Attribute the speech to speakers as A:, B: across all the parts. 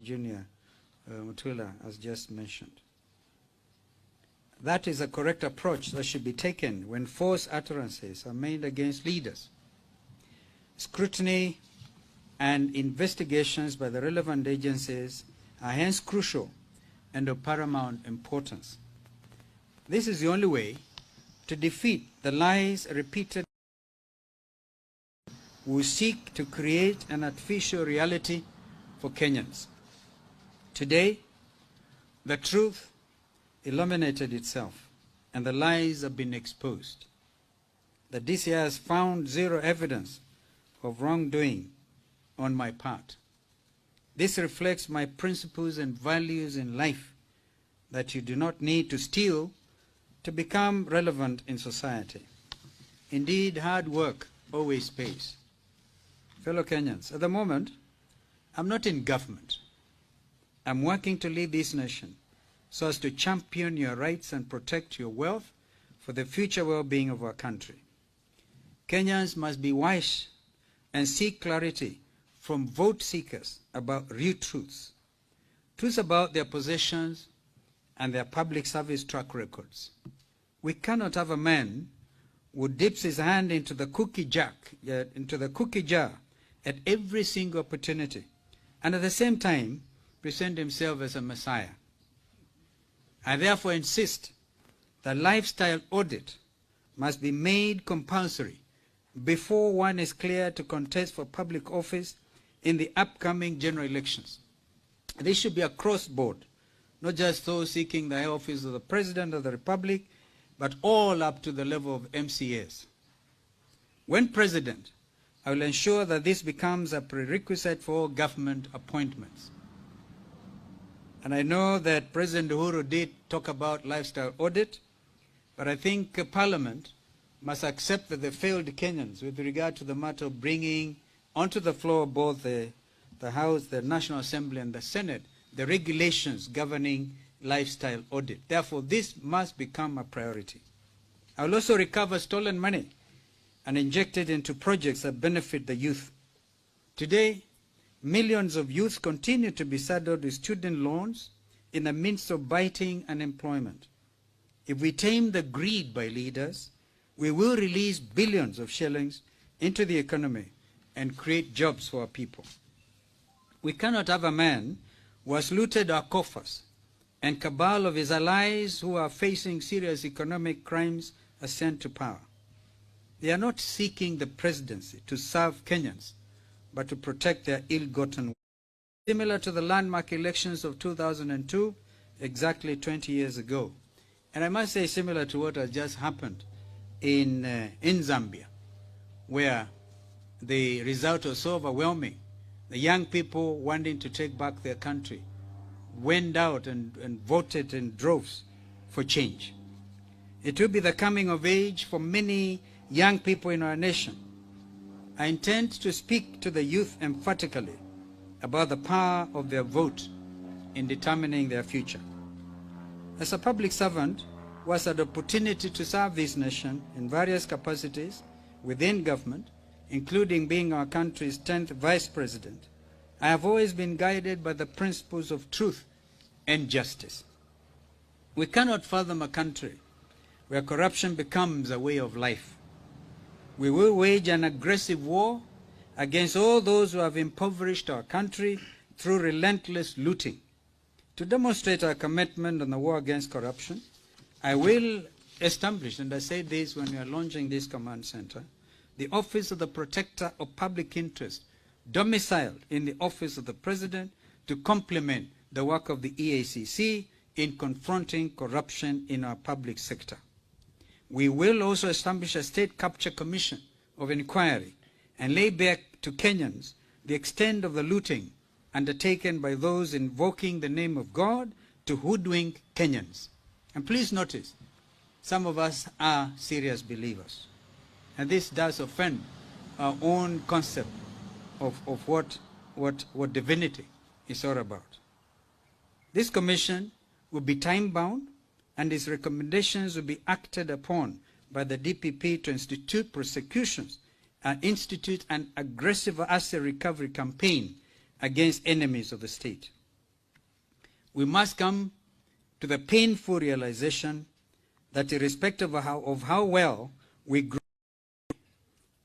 A: Junior Mutula has just mentioned. That is a correct approach that should be taken when false utterances are made against leaders. Scrutiny and investigations by the relevant agencies are hence crucial and of paramount importance. This is the only way to defeat the lies repeated who seek to create an artificial reality for Kenyans. Today, the truth illuminated itself and the lies have been exposed. The DCI has found zero evidence of wrongdoing on my part. This reflects my principles and values in life, that you do not need to steal to become relevant in society. Indeed, hard work always pays. Fellow Kenyans, at the moment, I'm not in government. I'm working to lead this nation so as to champion your rights and protect your wealth for the future well-being of our country. Kenyans must be wise and seek clarity from vote seekers about real truths, truths about their possessions and their public service track records. We cannot have a man who dips his hand into the cookie jar at every single opportunity, and at the same time present himself as a messiah. I therefore insist that lifestyle audit must be made compulsory before one is cleared to contest for public office in the upcoming general elections. This should be across board, not just those seeking the high office of the President of the Republic, but all up to the level of MCAs. When President, I will ensure that this becomes a prerequisite for all government appointments. And I know that President Uhuru did talk about lifestyle audit, but I think Parliament must accept that they failed Kenyans with regard to the matter of bringing onto the floor of both the House, the National Assembly, and the Senate the regulations governing lifestyle audit. Therefore, this must become a priority. I will also recover stolen money and inject it into projects that benefit the youth. Today, millions of youth continue to be saddled with student loans in the midst of biting unemployment. If we tame the greed by leaders, we will release billions of shillings into the economy and create jobs for our people. We cannot have a man who has looted our coffers and cabal of his allies who are facing serious economic crimes ascend to power. They are not seeking the presidency to serve Kenyans, but to protect their ill-gotten wealth. Similar to the landmark elections of 2002, exactly 20 years ago. And I must say similar to what has just happened in Zambia, where the result was so overwhelming. The young people wanting to take back their country went out and voted in droves for change. It will be the coming of age for many young people in our nation. I intend to speak to the youth emphatically about the power of their vote in determining their future. As a public servant who has had the opportunity to serve this nation in various capacities within government, including being our country's 10th vice president, I have always been guided by the principles of truth and justice. We cannot fathom a country where corruption becomes a way of life. We will wage an aggressive war against all those who have impoverished our country through relentless looting. To demonstrate our commitment on the war against corruption, I will establish, and I said this when we are launching this command center, the Office of the Protector of Public Interest, domiciled in the Office of the President, to complement the work of the EACC in confronting corruption in our public sector. We will also establish a State Capture Commission of Inquiry and lay bare to Kenyans the extent of the looting undertaken by those invoking the name of God to hoodwink Kenyans. And please notice, some of us are serious believers. And this does offend our own concept of what divinity is all about. This commission will be time-bound, and its recommendations will be acted upon by the DPP to institute prosecutions and institute an aggressive asset recovery campaign against enemies of the state. we must come to the painful realization that irrespective of how well we grow,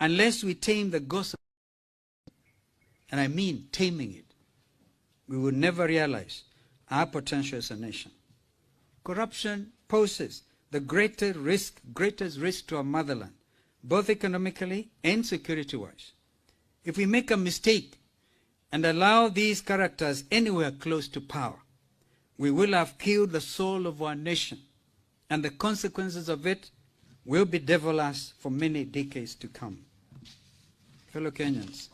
A: unless we tame the gossip, and I mean taming it, we will never realize our potential as a nation. Corruption poses the greatest risk to our motherland, both economically and security-wise. If we make a mistake and allow these characters anywhere close to power, we will have killed the soul of our nation, and the consequences of it will be devilish for many decades to come. Fellow Kenyans,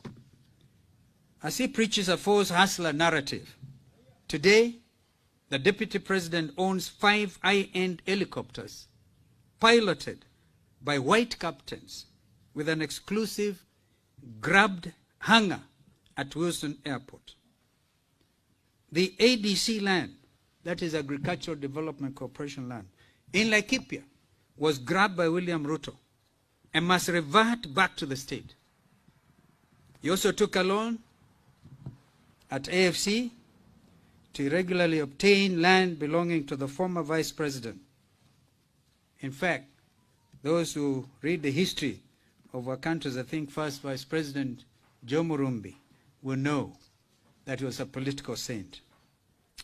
A: as he preaches a false hustler narrative, today the Deputy President owns 5 high-end helicopters piloted by white captains with an exclusive grabbed hangar at Wilson Airport. The ADC land, that is Agricultural Development Corporation land, in Laikipia was grabbed by William Ruto and must revert back to the state. He also took a loan at AFC to irregularly obtain land belonging to the former vice president. In fact, those who read the history of our countries, I think first Vice President Joe Murumbi, will know that he was a political saint.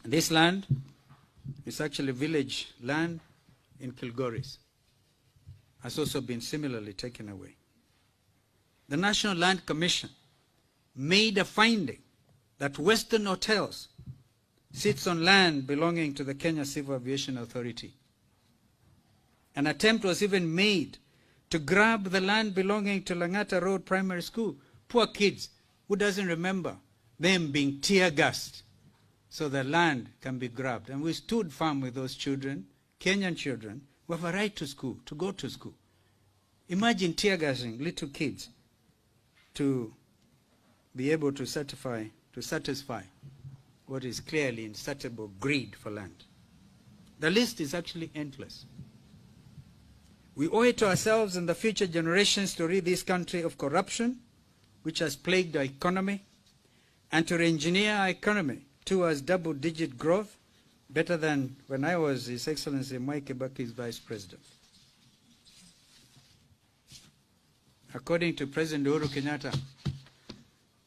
A: This land is actually village land in Kilgoris. Has also been similarly taken away. The National Land Commission made a finding that Western Hotels sits on land belonging to the Kenya Civil Aviation Authority. An attempt was even made to grab the land belonging to Langata Road Primary School. Poor kids, who doesn't remember them being tear-gassed so the land can be grabbed. And we stood firm with those children, Kenyan children, who have a right to school, to go to school. Imagine tear-gassing little kids to be able to satisfy what is clearly insatiable greed for land. The list is actually endless. We owe it to ourselves and the future generations to rid this country of corruption, which has plagued our economy, and to re-engineer our economy towards double-digit growth, better than when I was His Excellency Mwai Kibaki's Vice President. According to President Uhuru Kenyatta,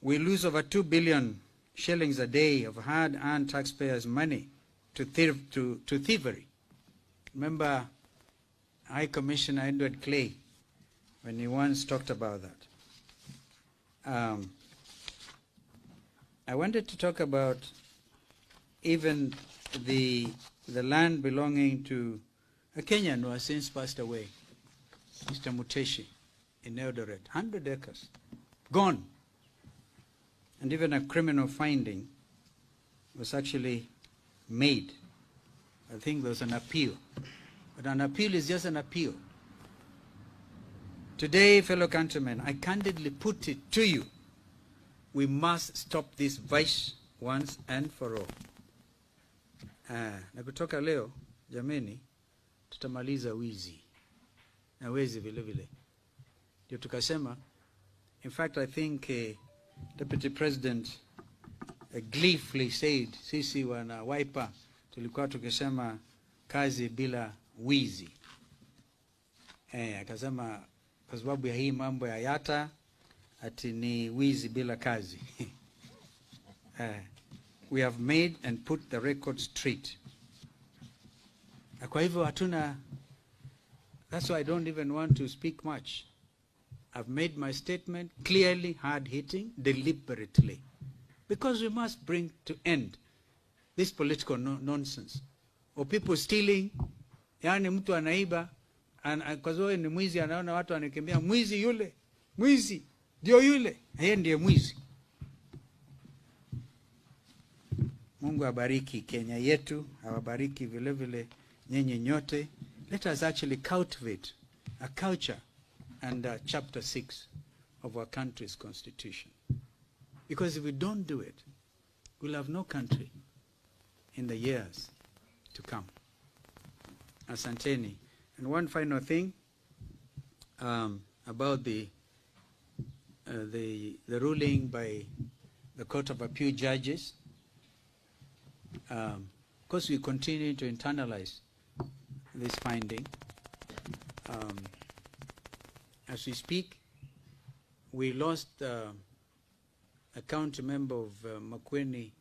A: we lose over 2 billion shillings a day of hard-earned taxpayers' money to thievery. Remember High Commissioner Edward Clay, when he once talked about that. I wanted to talk about even the land belonging to a Kenyan who has since passed away, Mr. Muteshi in Eldoret, 100 acres, gone. And even a criminal finding was actually made. I think there was an appeal. But an appeal is just an appeal. Today, fellow countrymen, I candidly put it to you, we must stop this vice once and for all. Na kutoka leo, jameni, tutamaliza wizi. Na wezi vile vile. Ndio tukasema, in fact, I think Deputy President gleefully said, sisi wana Wiper, tulikuwa tukisema kazi bila wizi. Akasema kwa sababu ya hii mambo ya yata, ati ni wizi bila kazi. We have made and put the record straight. Kwa hivyo hatuna, that's why I don't even want to speak much. I've made my statement clearly, hard-hitting, deliberately. Because we must bring to end this political nonsense. Or people stealing, yani mtu anaiba, kwa sababu ni mwizi, anaona watu wanakimbia, mwizi yule, mwizi, ndio yule, yeye ndiye mwizi. Mungu abariki Kenya yetu, awabariki vile vile nyenye nyote. Let us actually cultivate a culture under Chapter 6 of our country's constitution. Because if we don't do it, we'll have no country in the years to come. Asanteni. And one final thing about the ruling by the Court of Appeal judges. Of course, we continue to internalize this finding. As we speak, we lost a county member of Makueni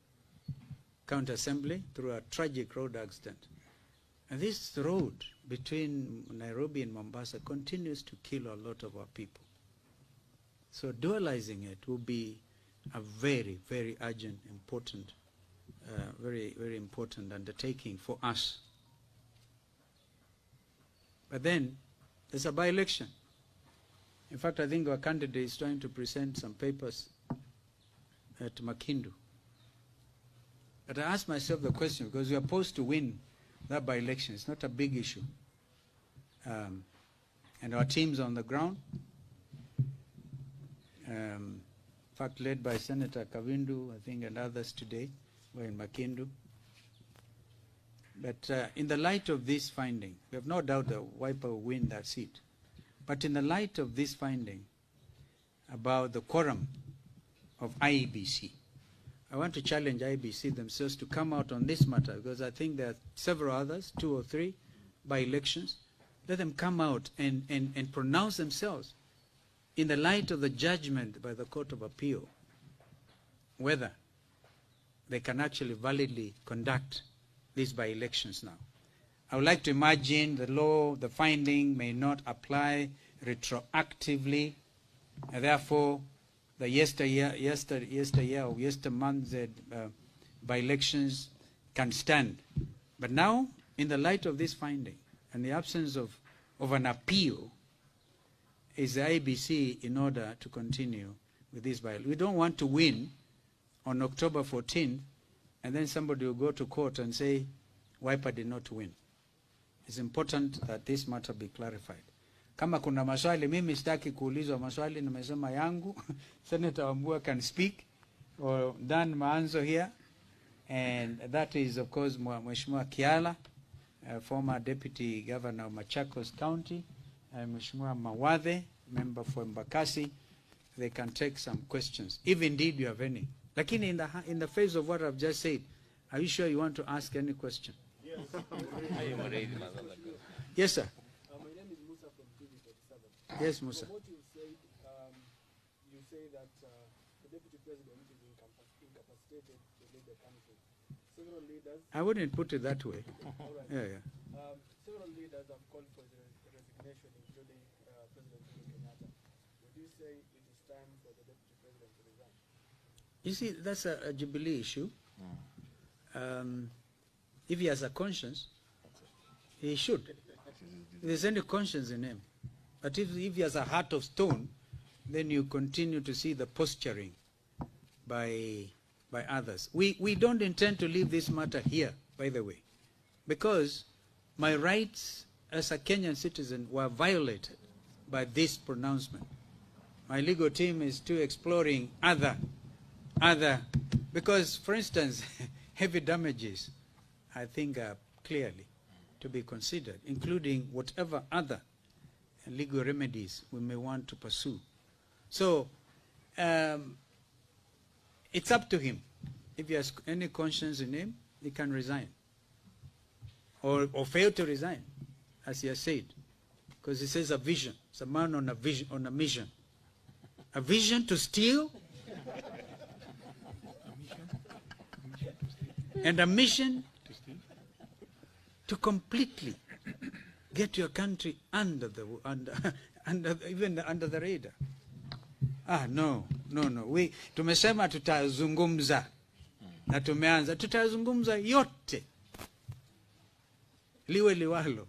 A: County Assembly through a tragic road accident. And this road between Nairobi and Mombasa continues to kill a lot of our people. So dualizing it will be a very, very urgent, important, very, very important undertaking for us. But then there's a by-election. In fact, I think our candidate is trying to present some papers at Makindu. But I asked myself the question, because we are supposed to win that by-election. It's not a big issue. And our team's on the ground. In fact, led by Senator Kavindu, I think, and others today were in Makindu. But in the light of this finding, we have no doubt that Wiper will win that seat. But in the light of this finding about the quorum of IEBC, I want to challenge IEBC themselves to come out on this matter, because I think there are several others, 2 or 3, by elections. Let them come out and pronounce themselves in the light of the judgment by the Court of Appeal, whether they can actually validly conduct these by-elections now. I would like to imagine the law, the finding may not apply retroactively, and therefore the yesteryear or yestermonth's by-elections can stand. But now, in the light of this finding and the absence of an appeal, is the IBC in order to continue with this by-election. We don't want to win on October 14th, and then somebody will go to court and say, Wiper did not win. It's important that this matter be clarified. Kama kuna maswali, mimi sitaki kuulizwa maswali, nimesema yangu. Senator Wambua can speak, or Dan Maanzo here, and that is, of course, Mheshimiwa Kiala, former Deputy Governor of Machakos County, Mheshimiwa Mawadhe, member for Mbakasi. They can take some questions, if indeed you have any. Lakini in the face of what I've just said, are you sure you want to ask any question?
B: Yes.
A: Yes, sir.
B: My name is Musa from TV37.
A: Yes, Musa.
B: From what you said, you say that the Deputy President is incapacitated to lead the country. Several leaders...
A: I wouldn't put it that way.
B: All right.
A: Yeah.
B: Several leaders have called for the resignation, including President Uhuru Kenyatta. Would you say it is time for the Deputy President to resign?
A: You see, that's a Jubilee issue. If he has a conscience, he should. If there's any conscience in him. But if he has a heart of stone, then you continue to see the posturing by others. We don't intend to leave this matter here, by the way, because my rights as a Kenyan citizen were violated by this pronouncement. My legal team is still exploring other, because, for instance, heavy damages, I think, are clearly to be considered, including whatever other legal remedies we may want to pursue. So it's up to him. If he has any conscience in him, he can resign. Or fail to resign, as he has said. Because he says a vision. It's a man on a vision, on a mission. A vision to steal, and a mission to completely get your country under the radar. No. Tumesema tutazungumza na tumeanza, tutazungumza yote liwe liwalo.